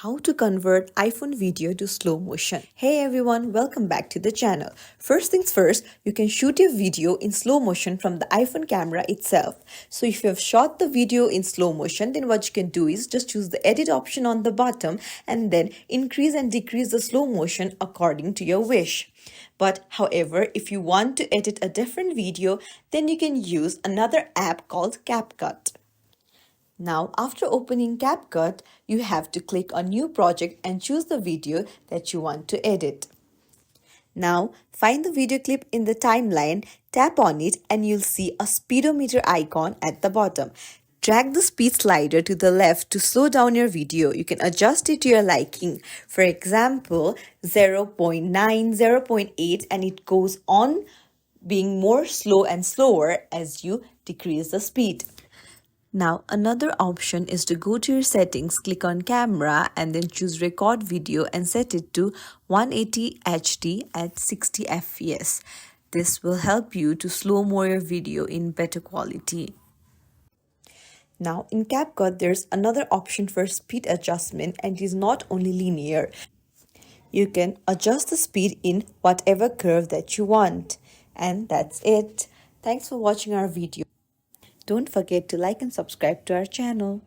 How to convert iPhone video to slow motion. Hey everyone, welcome back to the channel. First things first, you can shoot your video in slow motion from the iPhone camera itself. So if you have shot the video in slow motion, then what you can do is just choose the edit option on the bottom and then increase and decrease the slow motion according to your wish. But however, if you want to edit a different video, then you can use another app called CapCut. Now, after opening CapCut, you have to click on New Project and choose the video that you want to edit. Now, find the video clip in the timeline, tap on it, and you'll see a speedometer icon at the bottom. Drag the speed slider to the left to slow down your video. You can adjust it to your liking. For example, 0.9, 0.8, and it goes on being more slow and slower as you decrease the speed. Now, another option is to go to your settings, click on camera and then choose record video and set it to 180 HD at 60 fps. This will help you to slow mo your video in better quality. Now, in CapCut, there's another option for speed adjustment and it is not only linear. You can adjust the speed in whatever curve that you want. And that's it. Thanks for watching our video. Don't forget to like and subscribe to our channel.